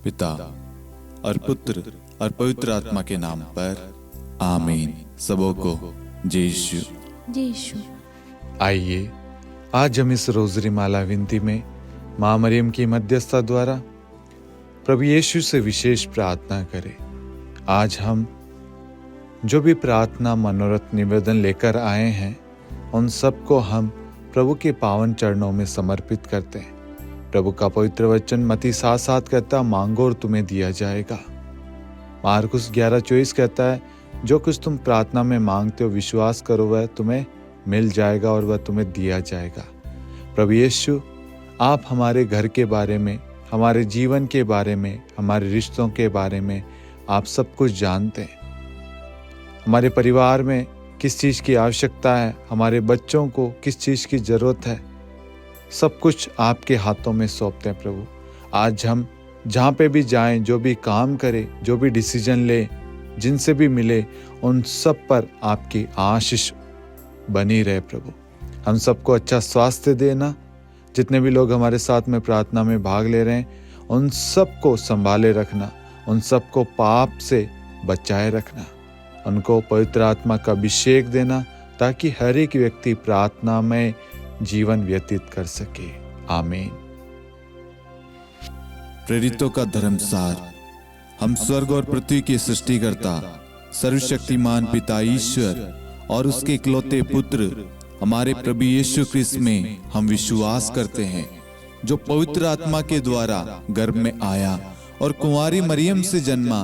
पिता और पुत्र और पवित्र आत्मा के नाम पर आमीन। सबों को जय यीशु। जय यीशु। आइए आज हम इस रोज़री माला विनती में माँ मरियम की मध्यस्थता द्वारा प्रभु यीशु से विशेष प्रार्थना करें। आज हम जो भी प्रार्थना मनोरथ निवेदन लेकर आए हैं उन सबको हम प्रभु के पावन चरणों में समर्पित करते हैं। प्रभु का पवित्र वचन मत्ती 7:7 कहता है, मांगो और तुम्हें दिया जाएगा। मार्कुस 11:24 कहता है, जो कुछ तुम प्रार्थना में मांगते हो विश्वास करो वह तुम्हें मिल जाएगा और वह तुम्हें दिया जाएगा। प्रभु यीशु, आप हमारे घर के बारे में, हमारे जीवन के बारे में, हमारे रिश्तों के बारे में आप सब कुछ जानते हैं। हमारे परिवार में किस चीज़ की आवश्यकता है, हमारे बच्चों को किस चीज़ की ज़रूरत है, सब कुछ आपके हाथों में सौंपते हैं। प्रभु आज हम जहाँ पे भी जाएं, जो भी काम करें, जो भी डिसीजन ले, जिनसे भी मिले, उन सब पर आपकी आशीष बनी रहे। प्रभु हम सबको अच्छा स्वास्थ्य देना। जितने भी लोग हमारे साथ में प्रार्थना में भाग ले रहे हैं उन सबको संभाले रखना, उन सबको पाप से बचाए रखना, उनको पवित्र आत्मा का अभिषेक देना ताकि हर एक व्यक्ति प्रार्थना में जीवन व्यतीत कर सके। आमीन। प्रेरितों का धर्मसार। हम स्वर्ग और पृथ्वी के सृष्टिकर्ता सर्वशक्तिमान पिता ईश्वर और उसके इकलौते पुत्र हमारे प्रभु यीशु क्रिस्त में हम विश्वास करते हैं, जो पवित्र आत्मा के द्वारा गर्भ में आया और कुंवारी मरियम से जन्मा।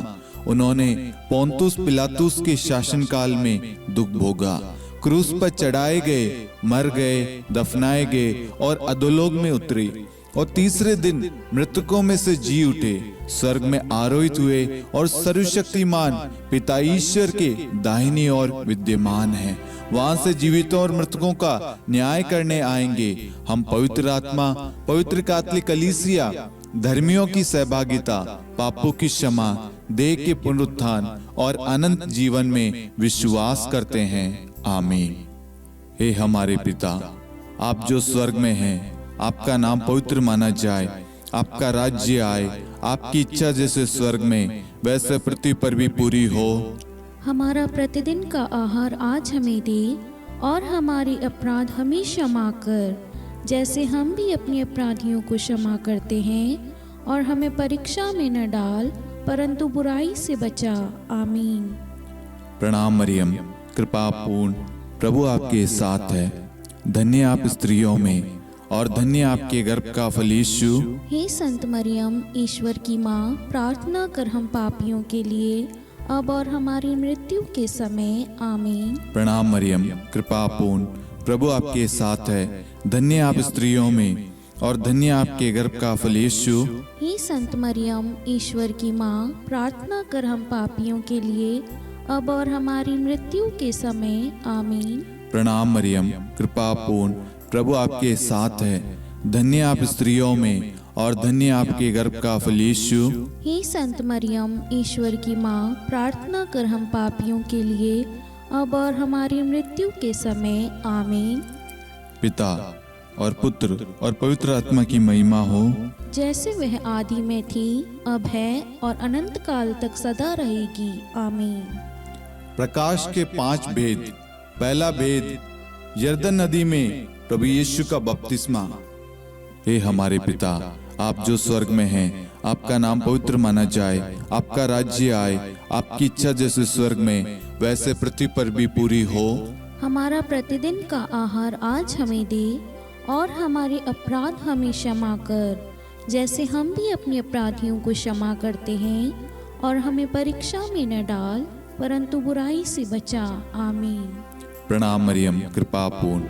उन्होंने पोंतुस पिलातुस के शासनकाल में दुख भोगा, क्रूस पर चढ़ाए गए, मर गए, दफनाए गए और अधोलोक में उतरे और तीसरे दिन मृतकों में से जी उठे, स्वर्ग में आरोहित हुए और सर्वशक्तिमान पिता ईश्वर के दाहिनी ओर विद्यमान हैं। वहां से जीवितों और मृतकों का न्याय करने आएंगे। हम पवित्र आत्मा, पवित्र कैथोलिक कलीसिया, धर्मियों की सहभागिता, पापों की क्षमा, देह के पुनरुत्थान और अनंत जीवन में विश्वास करते हैं। आमीन। हे हमारे पिता, आप जो स्वर्ग में हैं, आपका नाम पवित्र माना जाए, आपका राज्य आए, आपकी इच्छा जैसे स्वर्ग में वैसे पृथ्वी पर भी पूरी हो। हमारा प्रतिदिन का आहार आज हमें दे और हमारे अपराध हमें क्षमा कर, जैसे हम भी अपने अपराधियों को क्षमा करते हैं, और हमें परीक्षा में न डाल परंतु बुराई से बचा। आमीन। प्रणाम मरियम, कृपा पूर्ण, प्रभु आपके साथ है। धन्य आप स्त्रियों में और धन्य आपके गर्भ का फल यीशु। हे संत मरियम, ईश्वर की माँ, प्रार्थना कर हम पापियों के लिए अब और हमारी मृत्यु के समय। आमीन। प्रणाम मरियम, कृपा पूर्ण, प्रभु आपके साथ है। धन्य आप स्त्रियों में और धन्य आपके गर्भ का फल यीशु। हे संत मरियम, ईश्वर की माँ, प्रार्थना कर हम पापियों के लिए अब और हमारी मृत्यु के समय। आमीन। प्रणाम मरियम, कृपा पूर्ण, प्रभु आपके साथ है। धन्य आप स्त्रियों में और धन्य आपके गर्भ का फल यीशु। हे संत मरियम, ईश्वर की माँ, प्रार्थना कर हम पापियों के लिए अब और हमारी मृत्यु के समय। आमीन। पिता और पुत्र और पवित्र आत्मा की महिमा हो, जैसे वह आदि में थी, अब है और अनंत काल तक सदा रहेगी। आमीन। प्रकाश के 5 भेद। पहला भेद, यरदन नदी में प्रभु यीशु का बपतिस्मा। हे हमारे पिता, आप जो स्वर्ग में हैं, आपका नाम पवित्र माना जाए, आपका राज्य आए, आपकी इच्छा जैसे स्वर्ग में वैसे पृथ्वी पर भी पूरी हो। हमारा प्रतिदिन का आहार आज हमें दे और हमारे अपराध हमें क्षमा कर, जैसे हम भी अपने अपराधियों को क्षमा करते हैं, और हमें परीक्षा में न डाल परंतु बुराई से बचा। आमीन। प्रणाम मरियम, कृपा पूर्ण,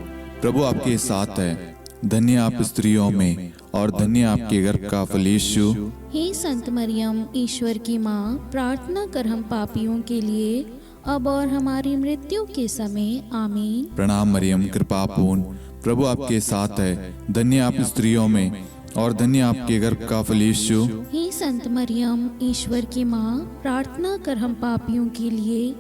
प्रभु आपके साथ है। धन्य आप स्त्रियों में और धन्य आपके गर्भ का फल यीशु। हे संत मरियम, ईश्वर की माँ, प्रार्थना कर हम पापियों के लिए अब और हमारी मृत्यु के समय। आमीन। प्रणाम मरियम, कृपा पूर्ण, प्रभु आपके साथ है। धन्य आप स्त्रियों में और धन्य आपके गर्भ का फल यीशु। हे संत मरियम, ईश्वर की माँ, प्रार्थना कर हम पापियों के लिए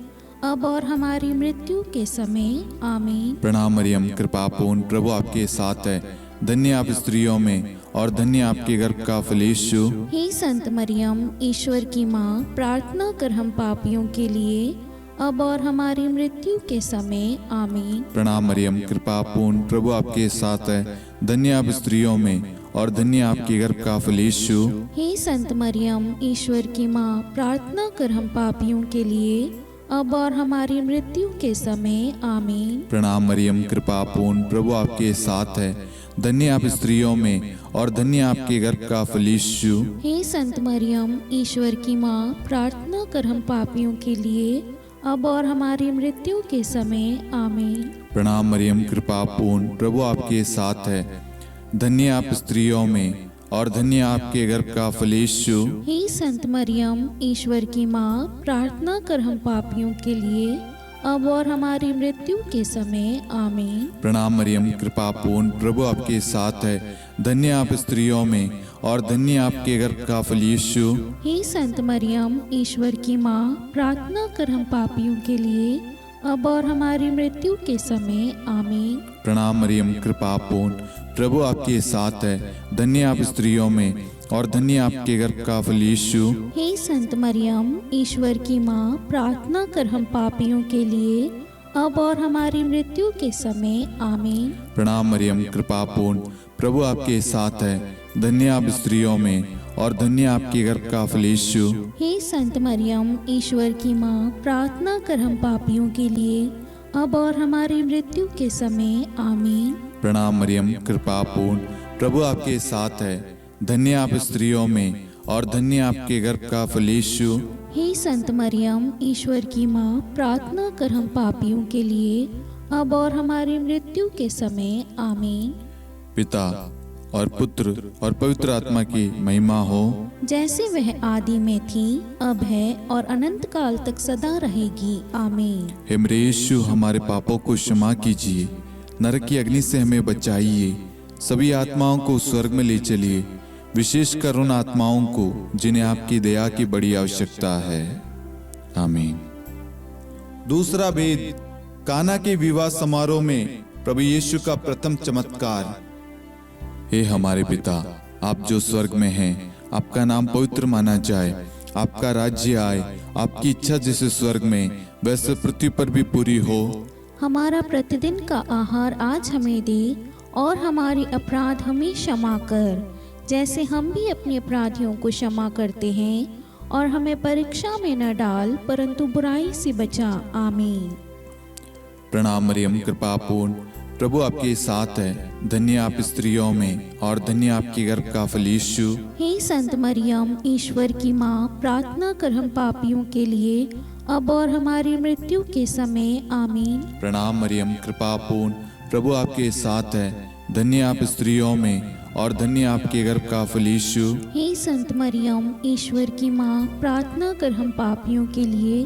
अब और हमारी मृत्यु के समय। आमीन। प्रणाम मरियम, कृपा पूर्ण, प्रभु आपके साथ है। धन्य आप स्त्रियों में और धन्य आपके गर्भ का फल यीशु। हे संत मरियम, ईश्वर की माँ, प्रार्थना कर हम पापियों के लिए, अब और हमारी मृत्यु के समय। आमीन। प्रणाम मरियम, कृपा पूर्ण, प्रभु आपके साथ है। धन्य आप स्त्रियों में और धन्य आपके गर्भ का फल यीशु। हे संत मरियम, ईश्वर की माँ, प्रार्थना कर हम पापियों के लिए, अब और हमारी मृत्यु के समय। आमीन। प्रणाम मरियम, कृपा पूर्ण, प्रभु आपके साथ है। धन्य आप स्त्रियों में और धन्य आपके गर्भ का फल यीशु। हे संत मरियम, ईश्वर की माँ, प्रार्थना कर हम पापियों के लिए, अब और हमारी मृत्यु के समय। आमीन। प्रणाम मरियम, कृपा पूर्ण, प्रभु आपके साथ है। धन्य आप स्त्रियों में और धन्य आपके गर्भ का फल यीशु। हे संत मरियम, ईश्वर की माँ, प्रार्थना कर हम पापियों के लिए, अब और हमारी मृत्यु के समय। आमीन। प्रणाम मरियम, कृपा पूर्ण, प्रभु आपके साथ है। धन्य आप स्त्रियों में और धन्य आपके गर्भ का फल यीशु। हे संत मरियम, ईश्वर की माँ, प्रार्थना कर हम पापियों के लिए, अब और हमारी मृत्यु के समय। आमीन। प्रणाम मरियम, कृपा पूर्ण, प्रभु आपके साथ है। धन्य आप स्त्रियों में और धन्य आपके गर्भ का फल यीशु। हे संत मरियम, ईश्वर की माँ, प्रार्थना कर हम पापियों के लिए, अब और हमारी मृत्यु के समय। आमीन। प्रणाम मरियम, कृपा पूर्ण, प्रभु आपके साथ है। धन्य आप स्त्रियों में और धन्य आपके गर्भ का फल यीशु। हे संत मरियम, ईश्वर की माँ, प्रार्थना कर हम पापियों के लिए, अब और हमारी मृत्यु के समय। आमीन। प्रणाम मरियम, कृपा पूर्ण, प्रभु आपके साथ है। धन्य आप स्त्रियों में और धन्य आपके गर्भ का फल यीशु। हे संत मरियम, ईश्वर की माँ, प्रार्थना कर हम पापियों के लिए, अब और हमारी मृत्यु के समय। आमीन। पिता और पुत्र और पवित्र आत्मा की महिमा हो, जैसे वह आदि में थी, अब है और अनंत काल तक सदा रहेगी। आमीन। हे मेरे यीशु, हमारे पापों को क्षमा कीजिए, नरक की अग्नि से हमें बचाइए, सभी आत्माओं को स्वर्ग में ले चलिए, विशेषकर उन आत्माओं को जिन्हें आपकी दया की बड़ी आवश्यकता है। आमीन। दूसरा भेद, काना के विवाह समारोह में प्रभु यीशु का प्रथम चमत्कार। हे हमारे पिता, आप जो स्वर्ग में हैं, आपका नाम पवित्र माना जाए, आपका राज्य आए, आपकी इच्छा जैसे स्वर्ग में वैसे पृथ्वी पर भी पूरी हो। हमारा प्रतिदिन का आहार आज हमें दे, और हमारे अपराध हमें क्षमा कर, जैसे हम भी अपने अपराधियों को क्षमा करते हैं, और हमें परीक्षा में न डाल, परंतु बुराई से बचा। आमीन। प्रणाम मरियम, कृपा पूर्ण, प्रभु आपके साथ है। धन्य आप स्त्रियों में और धन्य आपके गर्भ का फल यीशु। हे संत मरियम, ईश्वर की माँ, प्रार्थना कर हम पापियों के लिए, अब और हमारी मृत्यु के समय। आमीन। प्रणाम मरियम, कृपा पूर्ण, प्रभु आपके साथ है। धन्य आप स्त्रियों में और धन्य आपके गर्भ का फल यीशु। हे संत मरियम, ईश्वर की माँ, प्रार्थना कर हम पापियों के लिए,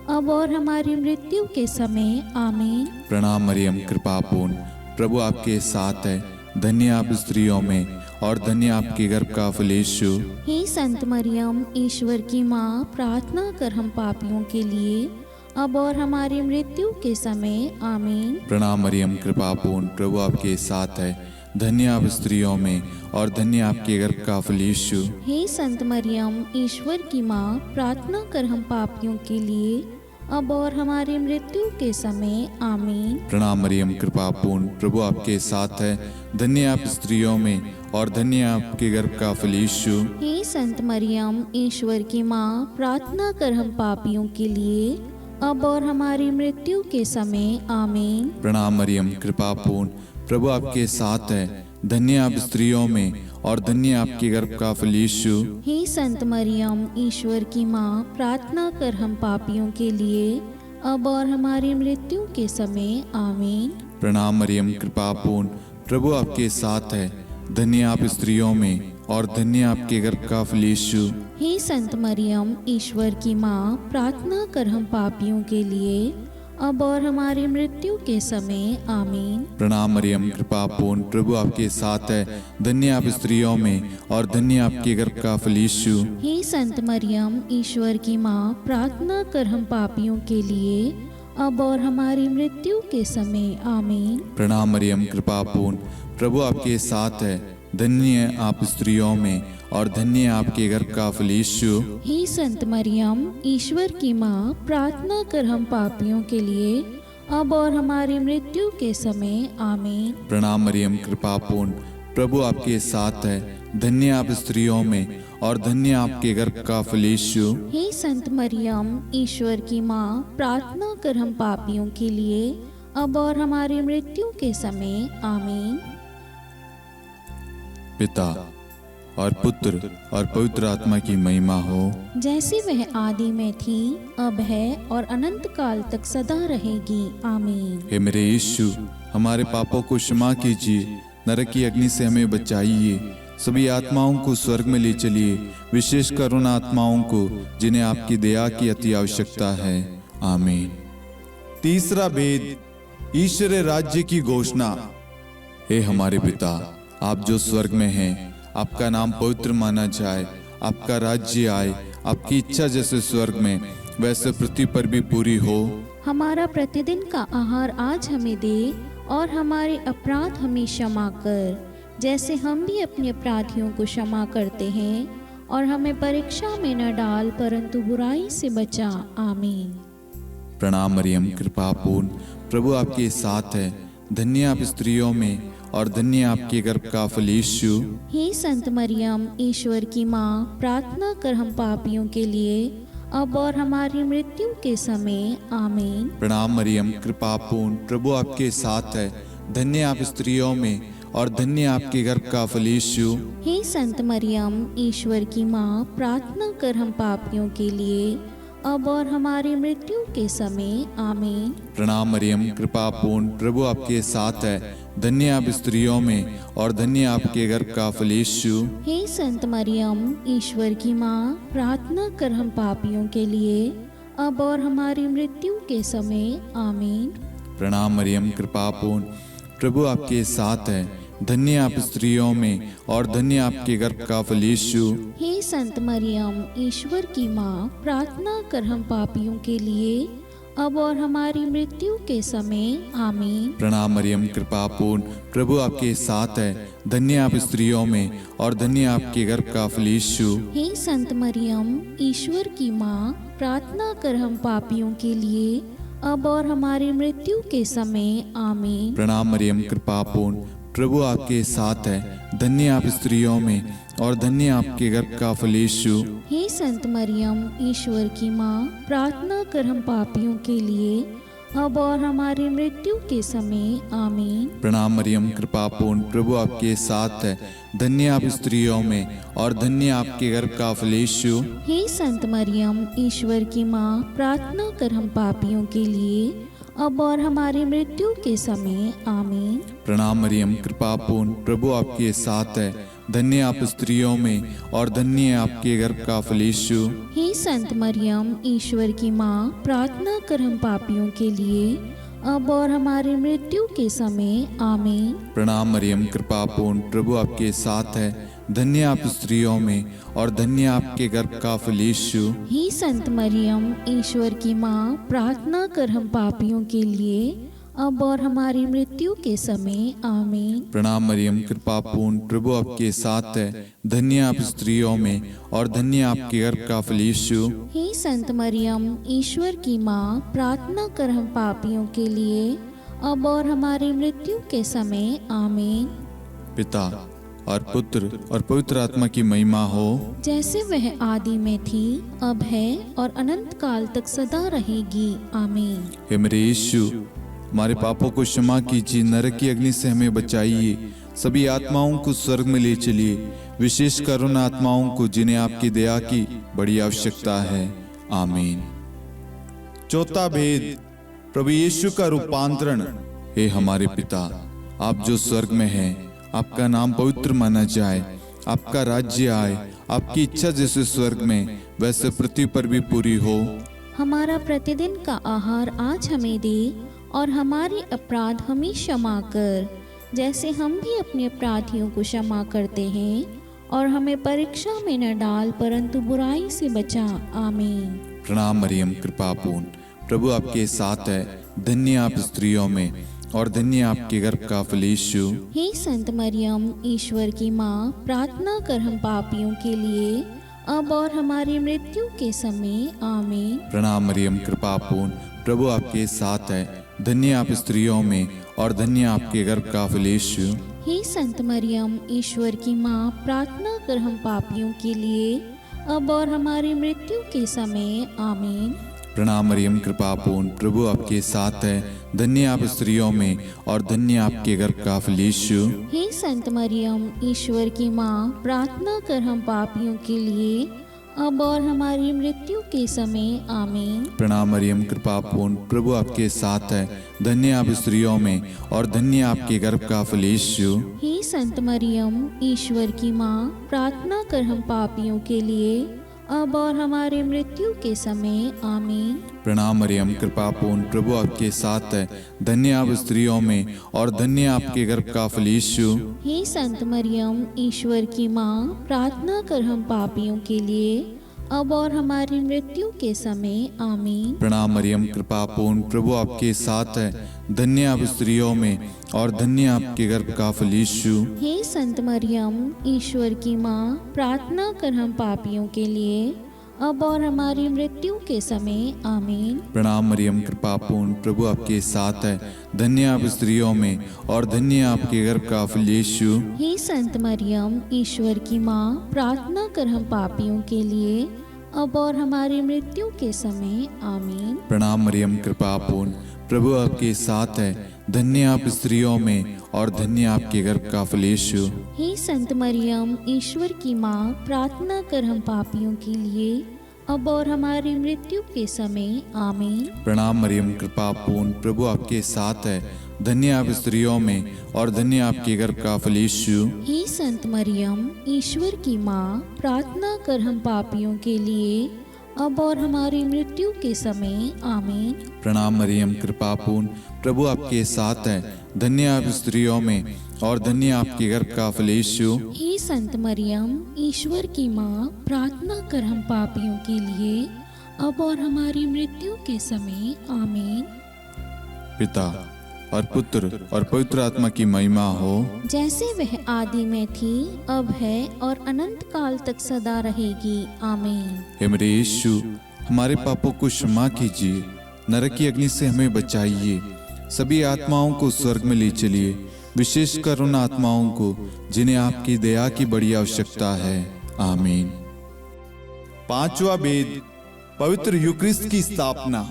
अब और हमारी मृत्यु के समय। आमीन। प्रणाम मरियम, कृपा पूर्ण, प्रभु आपके साथ है। धन्य आप स्त्रियों में और धन्य आपके गर्भ का फल यीशु। हे संत मरियम, ईश्वर की माँ, प्रार्थना कर हम पापियों के लिए, अब और हमारी मृत्यु के समय। आमीन। प्रणाम मरियम, कृपा पूर्ण, प्रभु आपके साथ है। धन्य आप स्त्रियों में और धन्य आपके गर्भ का फल यीशु। हे संत मरियम, ईश्वर की माँ, प्रार्थना कर हम पापियों के लिए, अब और हमारी मृत्यु के समय। आमीन। प्रणाम मरियम, कृपा पूर्ण, प्रभु आपके साथ है। धन्य आप स्त्रियों में और धन्य आपके गर्भ का फल यीशु। हे संत मरियम, ईश्वर की माँ, प्रार्थना कर हम पापियों के लिए, अब और हमारी मृत्यु के समय। आमीन। प्रणाम मरियम, कृपा पूर्ण, प्रभु आपके साथ है। धन्य आप स्त्रियों में और धन्य आपके गर्भ का फल यीशु। हे संत मरियम, ईश्वर की माँ, प्रार्थना कर हम पापियों के लिए, अब और हमारी मृत्यु के समय। आमीन। प्रणाम मरियम, कृपा पूर्ण, प्रभु आपके साथ है। धन्य आप स्त्रियों में और धन्य आपके गर्भ का फल यीशु। हे संत मरियम, ईश्वर की माँ, प्रार्थना कर हम पापियों के लिए, अब और हमारी मृत्यु के समय। आमीन। प्रणाम मरियम, कृपा पूर्ण, प्रभु आपके साथ है। धन्य आप स्त्रियों में और धन्य आपके गर्भ का फल यीशु। हे संत मरियम, ईश्वर की माँ, प्रार्थना कर हम पापियों के लिए, अब और हमारी मृत्यु के समय। आमीन। प्रणाम मरियम, कृपा पूर्ण, प्रभु आपके साथ है। धन्य आप स्त्रियों में और धन्य आपके गर्भ का फल यीशु। हे संत मरियम, ईश्वर की माँ, प्रार्थना कर हम पापियों के लिए, अब और हमारी मृत्यु के समय। आमीन। प्रणाम मरियम, कृपा पूर्ण, प्रभु आपके साथ है। धन्य आप स्त्रियों में और धन्य आपके गर्भ का फल यीशु। हे संत मरियम, ईश्वर की माँ, प्रार्थना कर हम पापियों के लिए, अब और हमारी मृत्यु के समय। आमीन। पिता और पुत्र और पवित्र आत्मा की महिमा हो, जैसे वह आदि में थी, अब है और अनंत काल तक सदा रहेगी। आमीन। हे मेरे यीशु, हमारे पापों को क्षमा कीजिए, नरक की अग्नि से हमें बचाइए, सभी आत्माओं को स्वर्ग में ले चलिए, विशेषकर उन आत्माओं को जिन्हें आपकी दया की अति आवश्यकता है। आमीन। तीसरा भेद, ईश्वर राज्य की घोषणा। हे हमारे पिता, आप जो स्वर्ग में हैं, आपका नाम पवित्र माना जाए, आपका राज्य आए, आपकी इच्छा जैसे स्वर्ग में वैसे पृथ्वी पर भी पूरी हो। हमारा प्रतिदिन का आहार आज हमें दे, और हमारे अपराध हमें क्षमा कर, जैसे हम भी अपने अपराधियों को क्षमा करते हैं, और हमें परीक्षा में न डाल, परंतु बुराई से बचा। आमीन। प्रणाम मरियम, कृपा पूर्ण, प्रभु आपके साथ है। धन्य आप स्त्रियों में और धन्य आपके गर्भ का फल यीशु। हे संत मरियम, ईश्वर की माँ, प्रार्थना कर हम पापियों के लिए, अब और हमारी मृत्यु के समय। आमीन। प्रणाम मरियम, कृपा पूर्ण, प्रभु आपके साथ है। धन्य आप स्त्रियों में और धन्य आपके गर्भ का फल यीशु। हे संत मरियम, ईश्वर की माँ, प्रार्थना कर हम पापियों के लिए, अब और हमारी मृत्यु के समय। आमीन। प्रणाम मरियम, कृपा पूर्ण, प्रभु आपके साथ है। धन्य आप स्त्रियों में और धन्य आपके गर्भ का फल यीशु। हे संत मरियम, ईश्वर की माँ, प्रार्थना कर हम पापियों के लिए, अब और हमारी मृत्यु के समय। आमीन। प्रणाम मरियम, कृपा पूर्ण, प्रभु आपके साथ है। धन्य आप स्त्रियों में और धन्य आपके गर्भ का फल यीशु। हे संत मरियम, ईश्वर की माँ, प्रार्थना कर हम पापियों के लिए, अब और हमारी मृत्यु के समय। आमीन। प्रणाम मरियम, कृपा पूर्ण, प्रभु आपके साथ है। धन्य आप स्त्रियों में और धन्य आपके गर्भ का फल यीशु। हे संत मरियम, ईश्वर की माँ, प्रार्थना कर हम पापियों के लिए, अब और हमारी मृत्यु के समय। आमीन। प्रणाम मरियम, कृपा पूर्ण, प्रभु आपके साथ है। धन्य आप स्त्रियों में और धन्य आपके गर्भ का फल यीशु। हे संत मरियम, ईश्वर की माँ, प्रार्थना कर हम पापियों के लिए, अब और हमारी मृत्यु के समय। आमीन। प्रणाम मरियम, कृपा पूर्ण, प्रभु आपके साथ है। धन्य आप स्त्रियों में और धन्य आपके गर्भ का फल यीशु। हे संत मरियम, ईश्वर की माँ, प्रार्थना कर हम पापियों के लिए, अब और हमारी मृत्यु के समय। आमीन। प्रणाम मरियम, कृपा पूर्ण, प्रभु आपके साथ है। धन्य आप स्त्रियों में और धन्य आपके गर्भ का फल यीशु। हे संत मरियम, ईश्वर की माँ, प्रार्थना कर हम पापियों के लिए, अब और हमारी मृत्यु के समय। आमीन। प्रणाम मरियम, कृपा पूर्ण, प्रभु आपके साथ है। धन्य आप स्त्रियों में और धन्य आपके गर्भ का फल यीशु। हे संत मरियम, ईश्वर की माँ, प्रार्थना कर हम पापियों के लिए, अब और हमारी मृत्यु के समय। आमीन। प्रणाम मरियम, कृपा पूर्ण, प्रभु आपके साथ है। धन्य आप स्त्रियों में और धन्य आपके गर्भ का फल यीशु। हे संत मरियम, ईश्वर की माँ, प्रार्थना कर हम पापियों के लिए, अब और हमारी मृत्यु के समय। आमीन। पिता और पुत्र और पवित्र आत्मा की महिमा हो, जैसे वह आदि में थी, अब है और अनंत काल तक सदा रहेगी। आमीन। हे मेरे यीशु, हमारे पापों को क्षमा कीजिए, नरक की अग्नि से हमें बचाइए, सभी आत्माओं को स्वर्ग में ले चलिए, विशेषकर उन आत्माओं को जिन्हें आपकी दया की बड़ी आवश्यकता है। आमीन। चौथा भेद, प्रभु यीशु का रूपांतरण। हे हमारे पिता, आप जो स्वर्ग में हैं, आपका नाम पवित्र माना जाए, आपका राज्य आए, आपकी इच्छा जैसे स्वर्ग में वैसे पृथ्वी पर भी पूरी हो। हमारा प्रतिदिन का आहार आज हमें दे, और हमारे अपराध हमें क्षमा कर, जैसे हम भी अपने अपराधियों को क्षमा करते हैं, और हमें परीक्षा में न डाल, परंतु बुराई से बचा। आमीन। प्रणाम मरियम, कृपा पूर्ण, प्रभु आपके साथ है। धन्य आप स्त्रियों में और धन्य आपके गर्भ का फल यीशु। हे संत मरियम, ईश्वर की माँ, प्रार्थना कर हम पापियों के लिए अब और हमारी मृत्यु के समय आमीन। प्रणाम मरियम, कृपा पूर्ण, प्रभु आपके साथ है। धन्य आप स्त्रियों में और धन्य आपके गर्भ का फल यीशु। हे संत मरियम, ईश्वर की माँ, प्रार्थना कर हम पापियों के लिए अब और हमारी मृत्यु के समय आमीन। प्रणाम मरियम, कृपा पूर्ण, प्रभु आपके साथ है। धन्य आप स्त्रियों में और धन्य आपके गर्भ का फल यीशु। हे संत मरियम, ईश्वर की माँ, प्रार्थना कर हम पापियों के लिए अब और हमारी मृत्यु के समय आमीन। प्रणाम मरियम, कृपा पूर्ण, प्रभु आपके साथ है। धन्य आप स्त्रियों में और धन्य आपके गर्भ का फल यीशु। हे संत मरियम, ईश्वर की माँ, प्रार्थना कर हम पापियों के लिए अब और हमारी मृत्यु के समय आमीन। प्रणाम मरियम, कृपा पूर्ण, प्रभु आपके साथ है। धन्य आप स्त्रियों में और धन्य आपके गर्भ का फल यीशु। हे संत मरियम, ईश्वर की माँ, प्रार्थना कर हम पापियों के लिए अब और हमारी मृत्यु के समय आमीन। प्रणाम मरियम, कृपा पूर्ण, प्रभु आपके साथ है। धन्य आप स्त्रियों में और धन्य आपके गर्भ का फल यीशु। हे संत मरियम, ईश्वर की माँ, प्रार्थना कर हम पापियों के लिए अब और हमारी मृत्यु के समय आमीन। प्रणाम मरियम, कृपा पूर्ण, प्रभु आपके साथ है। धन्य आप स्त्रियों में और धन्य आपके गर्भ का फल यीशु। हे संत मरियम, ईश्वर की माँ, प्रार्थना कर हम पापियों के लिए अब और हमारी मृत्यु के समय आमीन। प्रणाम मरियम, कृपा पूर्ण, प्रभु आपके साथ है। धन्य आप स्त्रियों में और धन्य आपके गर्भ का फल यीशु। हे संत मरियम, ईश्वर की माँ, प्रार्थना कर हम पापियों के लिए अब और हमारी मृत्यु के समय आमीन। प्रणाम मरियम, कृपा पूर्ण, प्रभु आपके साथ है। धन्य आप स्त्रियों में और धन्य आपके गर्भ का फल यीशु। हे संत मरियम, ईश्वर की माँ, प्रार्थना कर हम पापियों के लिए अब और हमारी मृत्यु के समय आमीन। प्रणाम मरियम, कृपा पूर्ण, प्रभु आपके साथ है। धन्य आप स्त्रियों में और धन्य आपके गर्भ का फल यीशु। हे संत मरियम, ईश्वर की माँ, प्रार्थना कर हम पापियों के लिए अब और हमारी मृत्यु के समय आमीन। पिता और पुत्र और पवित्र आत्मा की महिमा हो, जैसे वह आदि में थी, अब है और अनंत काल तक सदा रहेगी आमीन। हे मेरे यीशु, हमारे पापों को क्षमा कीजिए, नरक की अग्नि से हमें बचाइए, सभी आत्माओं को स्वर्ग में ले चलिए, विशेषकर उन आत्माओं को जिन्हें आपकी दया की बड़ी आवश्यकता है। आमीन। पांचवा वेद, पवित्र यूक्रिस्ट की स्थापना।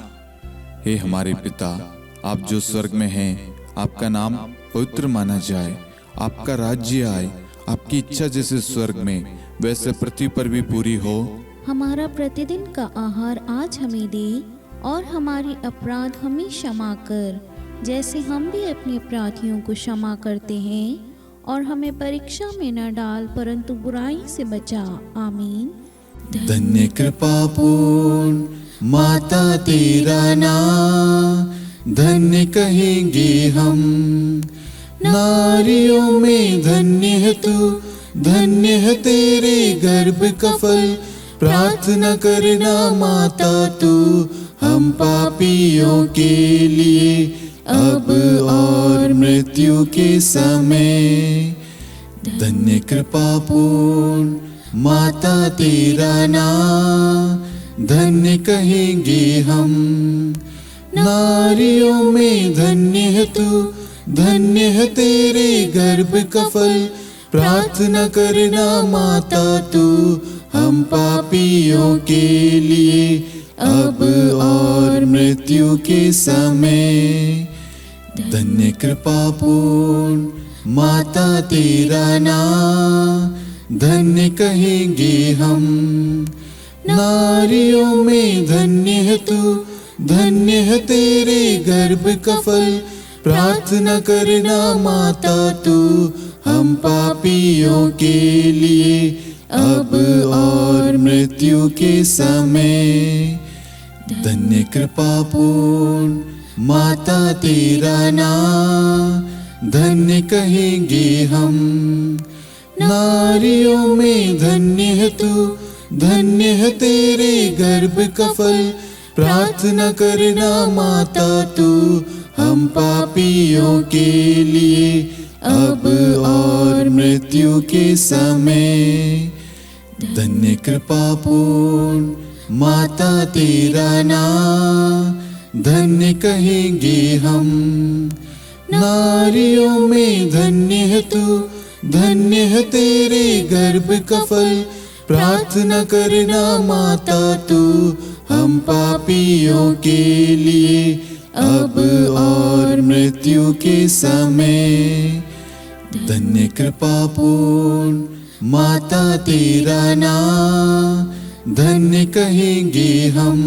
हे हमारे पिता, आप जो स्वर्ग में हैं, आपका नाम पवित्र माना जाए, आपका राज्य आए, आपकी इच्छा जैसे स्वर्ग में वैसे पृथ्वी पर भी पूरी हो। हमारा प्रतिदिन का आहार आज हमें दे और हमारी अपराध हमें क्षमा कर, जैसे हम भी अपने अपराधियों को क्षमा करते हैं, और हमें परीक्षा में न डाल परंतु बुराई से बचा। आमीन। धन्य कृपा पूर्ण माता तेरा नाम, धन्य कहेंगे हम नारियों में धन्य है तू, धन्य है तेरे गर्भ का फल। प्रार्थना करना माता तू हम पापियों के लिए, अब और मृत्यु के समय। धन्य कृपा पूर्ण माता तेरा नाम, धन्य कहेंगे हम नारियों में धन्य है तू, धन्य है तेरे गर्भ का फल। प्रार्थना करना माता तू हम पापियों के लिए, अब और मृत्यु के समय। धन्य कृपा पूर्ण माता तेरा नाम, धन्य कहेंगे हम नारियों में धन्य है तू, धन्य है तेरे गर्भ का फल। प्रार्थना करना माता तू हम पापियों के लिए, अब और मृत्यु के समय। धन्य कृपा पूर्ण माता तेरा नाम, धन्य कहेंगे हम नारियों में धन्य है तू, धन्य है तेरे गर्भ का फल। प्रार्थना करना माता तू हम पापियों के लिए अब और मृत्यु के समय। धन्य कृपा पूर्ण माता तेरा नाम, धन्य कहेंगे हम। नारियों में धन्य है तू, धन्य है तेरे गर्भ का फल। प्रार्थना करना माता तू, हम पापियों के लिए अब और मृत्यु के समय। धन्य कृपा पूर्ण माता तेरा नाम, धन्य कहेंगे हम।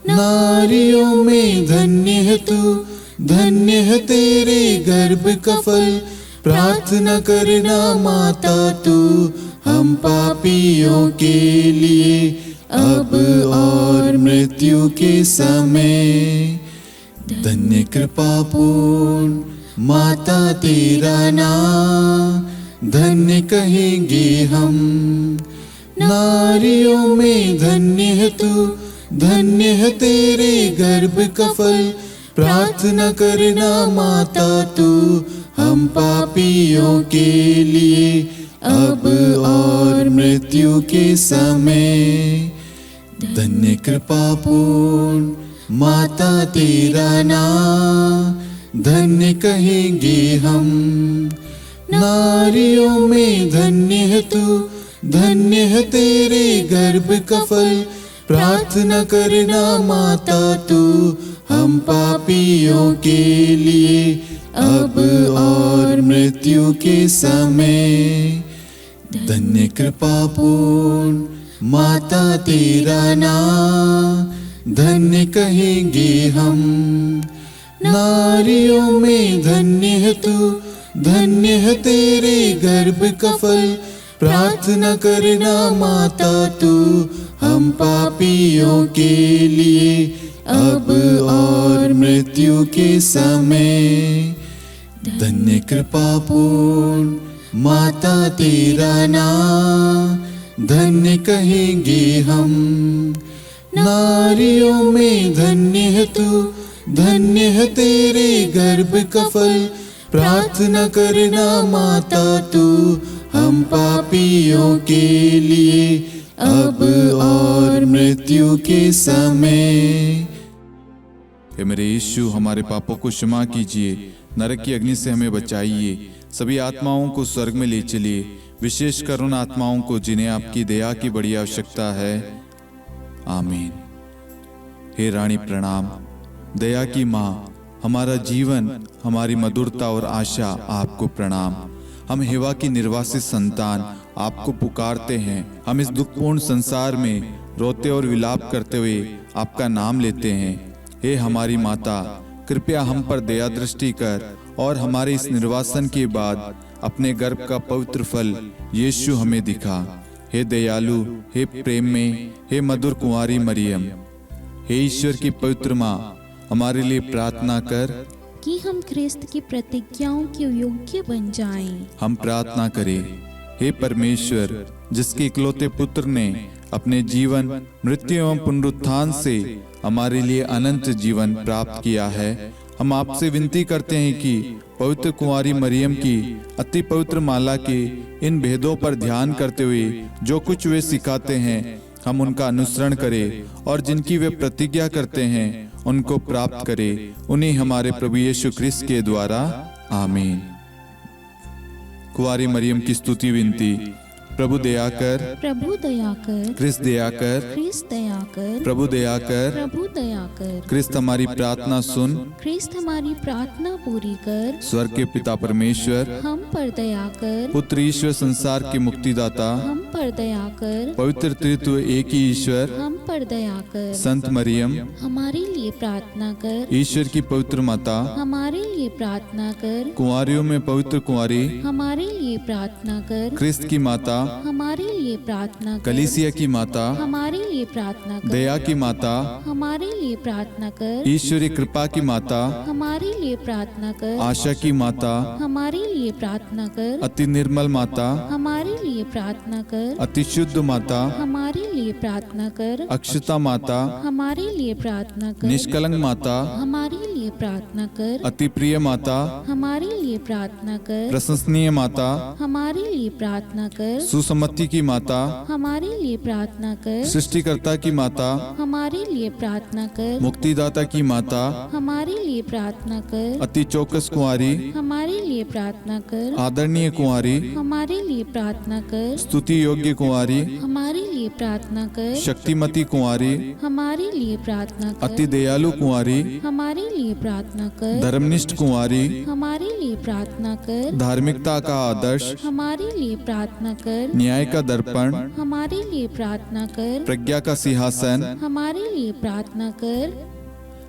नारियों में धन्य है तू, धन्य है तेरे गर्भ का फल। प्रार्थना करना माता तू, हम पापियों के लिए अब और मृत्यु के समय। धन्य कृपा पूर्ण माता तेरा नाम, धन्य कहेंगे हम। नारियों में धन्य है तू, धन्य है तेरे गर्भ का फल। प्रार्थना करना माता तू, हम पापियों के लिए अब और मृत्यु के समय। धन्य कृपा पूर्ण माता तेरा नाम, धन्य कहेंगे हम। नारियों में धन्य है तू, धन्य है तेरे गर्भ का फल। प्रार्थना करना माता तू, हम पापियों के लिए अब और मृत्यु के समय। धन्य कृपा पूर्ण माता तेरा नाम, धन्य कहेंगे हम। नारियों में धन्य है तू, धन्य है तेरे गर्भ का फल। प्रार्थना करना माता तू, हम पापियों के लिए अब और मृत्यु के समय। धन्य कृपा पूर्ण माता तेरा नाम, धन्य कहेंगे हम। नारियों में धन्य है तू, धन्य है तेरे गर्भ का फल। प्रार्थना करना माता तू, हम पापियों के लिए अब और मृत्यु के समय। हे मेरे यीशु, हमारे पापों को क्षमा कीजिए, नरक की अग्नि से हमें बचाइए, सभी आत्माओं को स्वर्ग में ले चलिए, विशेषकर उन आत्माओं को जिन्हें आपकी दया की बड़ी आवश्यकता है। आमीन। हे रानी प्रणाम, दया की माँ, हमारा जीवन, हमारी मधुरता और आशा आपको प्रणाम। हम हेवा की निर्वासित संतान आपको पुकारते हैं। हम इस दुखपूर्ण संसार में रोते और विलाप करते हुए आपका नाम लेते हैं। हे हमारी माता, कृपया हम पर दया दृष्टि कर और हमारे इस निर्वासन के बाद अपने गर्भ का पवित्र फल यीशु हमें दिखा। हे दयालु, हे प्रेम में, हे मधुर कुंवारी मरियम, हे ईश्वर की पवित्र माँ, हमारे लिए प्रार्थना कर कि हम ख्रिस्त की प्रतिज्ञाओं के योग्य बन जाएं। हम प्रार्थना करें। हे परमेश्वर, जिसके इकलौते पुत्र ने अपने जीवन, मृत्यु एवं पुनरुत्थान से हमारे लिए अनंत जीवन प्राप्त किया है, हम आपसे विनती करते हैं कि पवित्र कुंवारी मरियम की अति पवित्र माला के इन भेदों पर ध्यान करते हुए जो कुछ वे सिखाते हैं, हम उनका अनुसरण करें और जिनकी वे प्रतिज्ञा करते हैं उनको प्राप्त करें। उन्हीं हमारे प्रभु यीशु ख्रिस्त के द्वारा। आमीन। कुंवारी मरियम की स्तुति विनती। प्रभु दया कर, प्रभु दया कर, ख्रिस्त दया कर, ख्रिस्त दया कर, प्रभु दया कर, प्रभु दया कर। ख्रिस्त हमारी प्रार्थना सुन, ख्रिस्त हमारी प्रार्थना पूरी कर। स्वर्ग के पिता परमेश्वर, हम पर दया कर। पुत्र ईश्वर संसार के मुक्तिदाता, हम पर दया कर। पवित्र त्रित्व एक ही ईश्वर, हम पर दया कर। संत मरियम, हमारे लिए प्रार्थना कर। ईश्वर की पवित्र माता, हमारे लिए प्रार्थना कर। कुंवारियों में पवित्र कुंवारी, हमारे लिए प्रार्थना कर। ख्रिस्त की माता, हमारे लिए प्रार्थना कर। कलीसिया की माता, हमारे लिए प्रार्थना कर। दया की माता, हमारे लिए प्रार्थना कर। ईश्वरी कृपा की माता, हमारे लिए प्रार्थना कर। आशा की माता, हमारे लिए प्रार्थना कर। अति निर्मल माता, हमारे लिए प्रार्थना कर। अति शुद्ध माता, हमारे लिए प्रार्थना कर। अक्षता माता, हमारे लिए प्रार्थना कर। निष्कलंक माता, हमारे लिए लिए प्रार्थना कर। अति प्रिय माता, हमारे लिए प्रार्थना कर। प्रशंसनीय माता, हमारे लिए प्रार्थना कर। सुसम्मति की माता, हमारे लिए प्रार्थना कर। सृष्टिकर्ता की माता, हमारे लिए प्रार्थना कर। मुक्तिदाता की माता, हमारे लिए प्रार्थना कर। अति चौकस कुंवारी, हमारे लिए प्रार्थना कर। आदरणीय कुंवारी, हमारे लिए प्रार्थना कर। स्तुति योग्य कुंवारी, हमारे लिए प्रार्थना कर। शक्तिमती कुंवारी, हमारे लिए प्रार्थना कर। अति दयालु कुंवारी, हमारे लिए प्रार्थना कर। धर्मनिष्ठ कुंवारी, हमारे लिए प्रार्थना कर। धार्मिकता का आदर्श, हमारे लिए प्रार्थना कर। न्याय का दर्पण, हमारे लिए प्रार्थना कर। प्रज्ञा का सिंहासन, हमारे लिए प्रार्थना कर।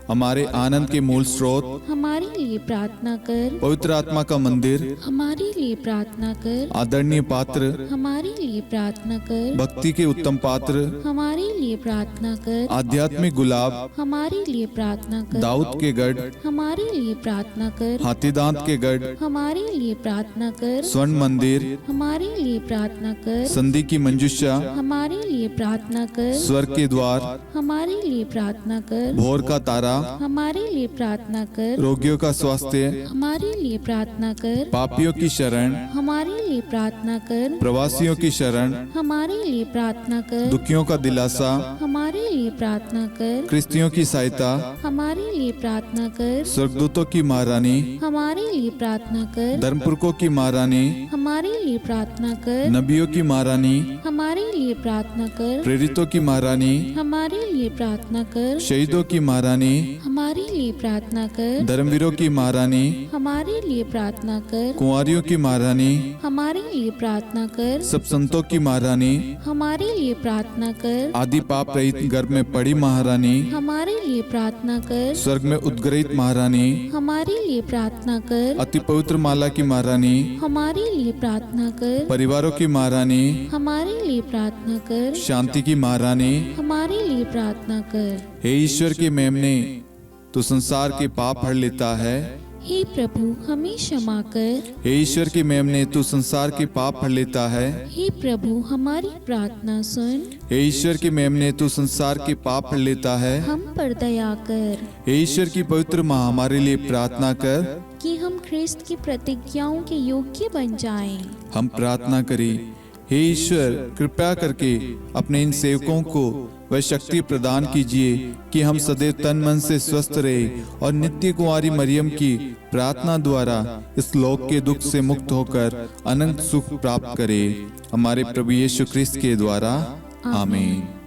हमारे आनंद के मूल स्रोत, हमारे लिए प्रार्थना कर। पवित्र आत्मा का मंदिर, हमारे लिए प्रार्थना कर। आदरणीय पात्र, हमारे लिए प्रार्थना कर। भक्ति के उत्तम पात्र, हमारे लिए प्रार्थना कर। आध्यात्मिक गुलाब, हमारे लिए प्रार्थना कर। दाऊद के गढ़, हमारे लिए प्रार्थना कर। हाथीदांत के गढ़, हमारे लिए प्रार्थना कर। स्वर्ण मंदिर, हमारे लिए प्रार्थना कर। संधि की मंजुषा, हमारे लिए प्रार्थना कर। स्वर्ग के द्वार, हमारे लिए प्रार्थना कर। भोर का तारा, हमारे लिए प्रार्थना कर। रोगियों का स्वास्थ्य, हमारे लिए प्रार्थना कर। पापियों की शरण, हमारे लिए प्रार्थना कर। प्रवासियों की शरण, हमारे लिए प्रार्थना कर। दुखियों का दिलासा, हमारे लिए प्रार्थना कर। क्रिस्तियों की सहायता, हमारे लिए प्रार्थना कर। स्वर्गदूतों की महारानी, हमारे लिए प्रार्थना कर। धर्मपुरखों की महारानी, हमारे लिए प्रार्थना कर। नबियों की महारानी, हमारे लिए प्रार्थना कर। प्रेरितों की महारानी, हमारे लिए प्रार्थना कर। शहीदों की महारानी, हमारे लिए प्रार्थना कर। धर्मवीरों की महारानी, हमारे लिए प्रार्थना कर। कुंवारियों की महारानी, हमारे लिए प्रार्थना कर। सब संतों की महारानी, हमारे लिए प्रार्थना कर। आदि पाप रहित गर्भ में पड़ी महारानी, हमारे लिए प्रार्थना कर। स्वर्ग में उद्ग्रहित महारानी, हमारे लिए प्रार्थना कर। अति पवित्र माला की महारानी, हमारे लिए प्रार्थना कर। परिवारों की महारानी, हमारे लिए प्रार्थना कर। शांति की महारानी, हमारे लिए प्रार्थना कर। हे ईश्वर के मेमने, तू संसार के पाप हर लेता है। हे प्रभु हमें क्षमा कर। हे ईश्वर के मेमने, तू संसार के पाप हर लेता है। हे प्रभु हमारी प्रार्थना सुन। हे ईश्वर के मेमने, तू संसार के पाप हर लेता है। हम पर दया कर हे ईश्वर की पवित्र माँ, हमारे लिए प्रार्थना कर। कि हम ख्रिस्त की प्रतिज्ञाओं के योग्य बन जाएं। हम प्रार्थना करें। हे ईश्वर, कृपया करके अपने इन सेवकों को वह शक्ति प्रदान कीजिए कि हम सदैव तन मन से स्वस्थ रहे और नित्य कुंवारी मरियम की प्रार्थना द्वारा इस लोक के दुख से मुक्त होकर अनंत सुख प्राप्त करें। हमारे प्रभु यीशु क्रिस्त के द्वारा, आमीन।